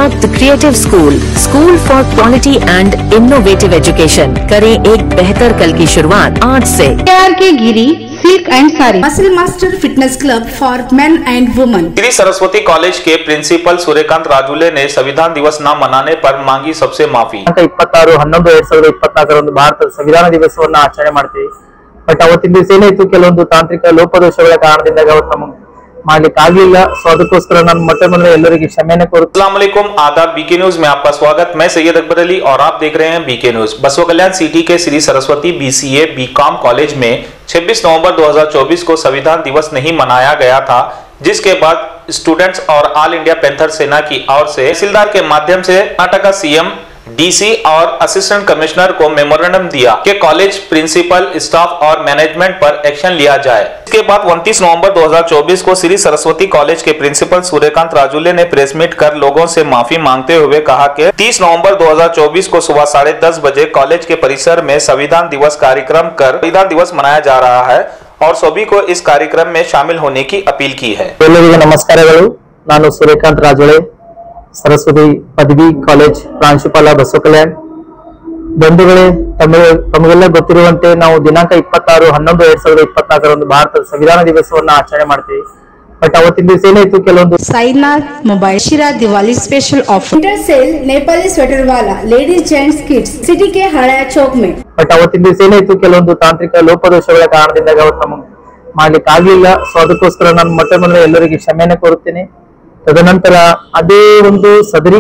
Park the Creative School for Quality and Innovative Education। करें एक बेहतर कल की शुरुआत आज से। के Giri silk and sari muscle master fitness club for men and women. Shri Saraswati college के प्रिंसिपल सूर्यकांत राजुले ने संविधान दिवस न मनाने पर मांगी सबसे माफी। 26/11/2024 ಭಾರತದ ಸಂವಿಧಾನ ದಿವಸವನ್ನು ಆಚರಣೆ ಮಾಡ್ತೀವಿ. ಬಟ್ ಅವತ್ತಿನ ದಿವಸ ಏನಾಯ್ತು, ಕೆಲವೊಂದು ತಾಂತ್ರಿಕ ಲೋಪದೋಷಗಳ ಕಾರಣದಿಂದ ಅವತ್ತು ನಮಗೆ ಮಾಡ್ಲಿಕ್ಕೆ ಆಗ್ಲಿಲ್ಲ. ಸೊ ಅದಕ್ಕೋಸ್ಕರ ನಾನು ಮತ್ತೆ ಮೊದಲು ಎಲ್ಲರಿಗೂ ಕ್ಷಮೆಯನ್ನು ಕೋರುತ್ತೇನೆ। अस्सलाम वालेकुम, आदाब। बीके न्यूज में आपका स्वागत। मैं सैयद अकबर अली और आप देख रहे हैं बीके न्यूज। बसवा कल्याण सिटी के Shri Saraswati BCA BCom college में 26 नवंबर 2024 को संविधान दिवस नहीं मनाया गया था, जिसके बाद स्टूडेंट्स और ऑल इंडिया पैंथर सेना की ओर से तहसीलदार के माध्यम से कर्नाटक CM DC और असिस्टेंट कमिश्नर को मेमोरेंडम दिया कि कॉलेज प्रिंसिपल, स्टाफ और मैनेजमेंट पर एक्शन लिया जाए। इसके बाद 29 नवंबर 2024 को श्री सरस्वती कॉलेज के प्रिंसिपल सूर्यकांत राजुले ने प्रेस मीट कर लोगों से माफी मांगते हुए कहा कि 30 नवंबर 2024 को सुबह 10:30 बजे कॉलेज के परिसर में संविधान दिवस कार्यक्रम कर संविधान दिवस मनाया जा रहा है और सभी को इस कार्यक्रम में शामिल होने की अपील की है। ನಮಸ್ಕಾರಗಳು, ನಾನು ಸೂರ್ಯಕಾಂತ್ ರಾಜುಳೆ, ಸರಸ್ವತಿ ಪದವಿ ಕಾಲೇಜ್ ಪ್ರಾಂಶುಪಾಲ, ಬಸವ ಕಲ್ಯಾಣ್. ಬಂಧುಗಳೇ, ತಮಗೆಲ್ಲ ಗೊತ್ತಿರುವಂತೆ ನಾವು ದಿನಾಂಕ 26/11/2024 ಭಾರತದ ಸಂವಿಧಾನ ದಿವಸವನ್ನು ಆಚರಣೆ ಮಾಡ್ತೀವಿ. ಬಟ್ ಅವತ್ತಿನ ದಿವಸ ಏನಾಯ್ತು, ಕೆಲವೊಂದು साईनाथ मोबाइल शिरा Diwali special offer inter sale Nepali sweater वाला लेडीज जेंट्स किड्स सिटी के हड़ाया चौक में। ಬಟ್ ಅವತ್ತಿನ ದಿವಸ ಏನಾಯ್ತು, ಕೆಲವೊಂದು ತಾಂತ್ರಿಕ ಲೋಪದೋಷಗಳ ಕಾರಣದಿಂದ ಅವತ್ತು ನಮಗೆ ಮಾಡ್ಲಿಕ್ಕೆ ಆಗ್ಲಿಲ್ಲ. ಸೊ ಅದಕ್ಕೋಸ್ಕರ ನಾನು ಮತ್ತೆ ಮೊದಲು ಎಲ್ಲರಿಗೂ ಕ್ಷಮೆಯನ್ನು ಕೋರುತ್ತೇನೆ. ತದನಂತರ ಅದೇ ಒಂದು ಸದರಿ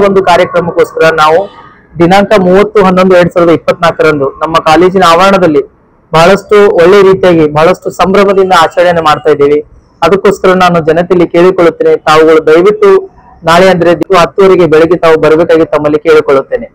ಒಂದು ಕಾರ್ಯಕ್ರಮಕ್ಕೋಸ್ಕರ ನಾವು ದಿನಾಂಕ 30/11/2024 ನಮ್ಮ ಕಾಲೇಜಿನ ಆವರಣದಲ್ಲಿ ಬಹಳಷ್ಟು ಒಳ್ಳೆ ರೀತಿಯಾಗಿ ಬಹಳಷ್ಟು ಸಂಭ್ರಮದಿಂದ ಆಚರಣೆ ಮಾಡ್ತಾ ಇದ್ದೀವಿ. ಅದಕ್ಕೋಸ್ಕರ ನಾನು ಜನತೆಯಲ್ಲಿ ಕೇಳಿಕೊಳ್ಳುತ್ತೇನೆ, ತಾವುಗಳು ದಯವಿಟ್ಟು ನಾಳೆ ಅಂದ್ರೆ 10 ಗಂಟೆಗೆ ಬೆಳಗ್ಗೆ ತಾವು ಬರಬೇಕಾಗಿ ತಮ್ಮಲ್ಲಿ ಕೇಳಿಕೊಳ್ಳುತ್ತೇನೆ.